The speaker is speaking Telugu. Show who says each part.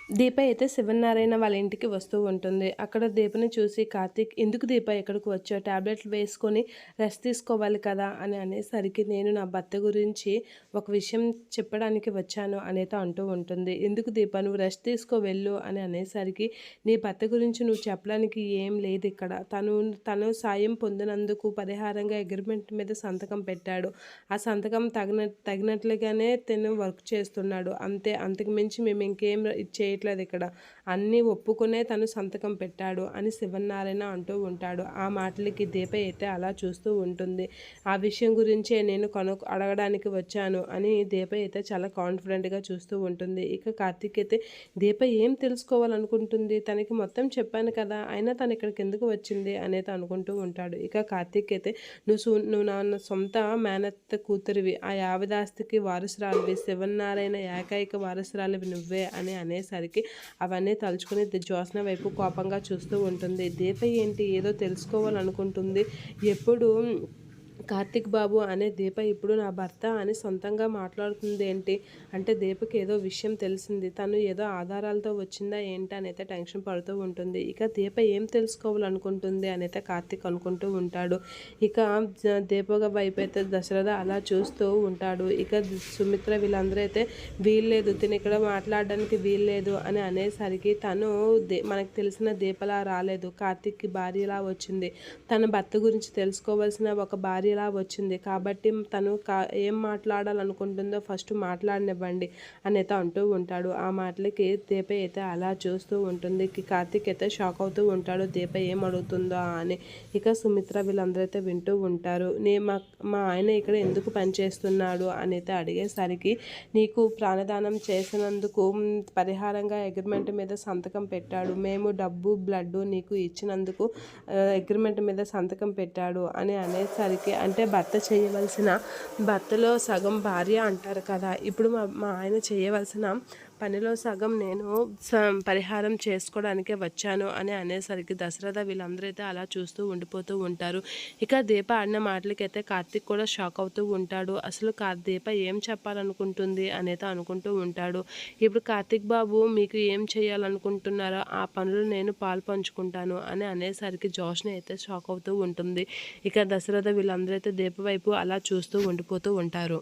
Speaker 1: దీప అయితే శివనారాయణ వాళ్ళ ఇంటికి వస్తూ ఉంటుంది. అక్కడ దీపని చూసి కార్తీక్, "ఎందుకు దీప ఇక్కడికి వచ్చావు? టాబ్లెట్లు వేసుకొని రెస్ట్ తీసుకోవాలి కదా" అని అనేసరికి, "నేను నా భర్త గురించి ఒక విషయం చెప్పడానికి వచ్చాను" అనేతో అంటూ ఉంటుంది. "ఎందుకు దీప, నువ్వు రెస్ట్ తీసుకో వెళ్ళు" అని అనేసరికి, "నీ భర్త గురించి నువ్వు చెప్పడానికి ఏం లేదు ఇక్కడ. తను సాయం పొందినందుకు పరిహారంగా అగ్రిమెంట్ మీద సంతకం పెట్టాడు. ఆ సంతకం తగినట్లుగానే తను వర్క్ చేస్తున్నాడు. అంతే, అంతకు మించి మేము ఇంకేం చేయట్లేదు ఇక్కడ. అన్నీ ఒప్పుకునే తను సంతకం పెట్టాడు" అని శివనారాయణ అంటూ ఉంటాడు. ఆ మాటలకి దీప అయితే అలా చూస్తూ ఉంటుంది. "ఆ విషయం గురించే నేను అడగడానికి వచ్చాను" అని దీప అయితే చాలా కాన్ఫిడెంట్గా చూస్తూ ఉంటుంది. ఇక కార్తీక్ అయితే, దీప ఏం తెలుసుకోవాలనుకుంటుంది, తనకి మొత్తం చెప్పాను కదా, అయినా తను ఇక్కడికి ఎందుకు వచ్చింది అనేది అనుకుంటూ ఉంటాడు. ఇక కార్తీక్ అయితే, నువ్వు నా సొంత మేనత్త కూతురివి, ఆ యావదాస్తికి వారసురాలివి, శివనారాయణ ఏకైక వారసురాలివి నువ్వే అని అనేసరికి అవన్నీ తలుచుకుని జ్యోత్స్న వైపు కోపంగా చూస్తూ ఉంటుంది. దీప ఏంటి ఏదో తెలుసుకోవాలనుకుంటుంది. ఎప్పుడు కార్తీక్ బాబు అనే దీప ఇప్పుడు నా భర్త అని సొంతంగా మాట్లాడుతుంది ఏంటి అంటే, దీపకి ఏదో విషయం తెలిసింది, తను ఏదో ఆధారాలతో వచ్చిందా ఏంటి అనైతే టెన్షన్ పడుతూ ఉంటుంది. ఇక దీప ఏం తెలుసుకోవాలనుకుంటుంది అనైతే కార్తీక్ అనుకుంటూ ఉంటాడు. ఇక దీప వైపు అయితే దశరథ అలా చూస్తూ ఉంటాడు. ఇక సుమిత్ర వీళ్ళందరూ అయితే, వీల్లేదు, తిని ఇక్కడ మాట్లాడడానికి వీల్లేదు అని అనేసరికి, తను మనకు తెలిసిన దీపలా రాలేదు, కార్తీక్కి భార్యలా వచ్చింది, తన భర్త గురించి తెలుసుకోవాల్సిన ఒక భార్యలా వచ్చింది, కాబట్టి తను ఏం మాట్లాడాలనుకుంటుందో ఫస్ట్ మాట్లాడనివ్వండి అనేది అంటూ ఉంటాడు. ఆ మాటలకి దీప అయితే అలా చూస్తూ ఉంటుంది. కార్తీక్ అయితే షాక్ అవుతూ ఉంటాడు, దీప ఏం అడుగుతుందో అని. ఇక సుమిత్ర వీళ్ళందరూ అయితే వింటూ ఉంటారు. మా ఆయన ఇక్కడ ఎందుకు పనిచేస్తున్నాడు అని అయితే అడిగేసరికి, నీకు ప్రాణదానం చేసినందుకు పరిహారంగా అగ్రిమెంట్ మీద సంతకం పెట్టాడు, మేము డబ్బు బ్లడ్ నీకు ఇచ్చినందుకు అగ్రిమెంట్ మీద సంతకం పెట్టాడు అని అనేసరికి, అంటే భర్త చేయవలసిన, భర్తలో సగం భార్య అంటారు కదా, ఇప్పుడు మా ఆయన చేయవలసిన పనిలో సగం నేను పరిహారం చేసుకోవడానికే వచ్చాను అని అనేసరికి దశరథ వీళ్ళందరూ అయితే అలా చూస్తూ ఉండిపోతూ ఉంటారు. ఇక దీప అన్న మాటలకైతే కార్తీక్ కూడా షాక్ అవుతూ ఉంటాడు. అసలు దీప ఏం చెప్పాలనుకుంటుంది అనేది అనుకుంటూ ఉంటాడు. ఇప్పుడు కార్తీక్ బాబు మీకు ఏం చేయాలనుకుంటున్నారో ఆ పనులు నేను పాలు పంచుకుంటాను అని అనేసరికి జోష్ని అయితే షాక్ అవుతూ ఉంటుంది. ఇక దశరథ వీళ్ళందరూ అయితే దీప వైపు అలా చూస్తూ ఉండిపోతూ ఉంటారు.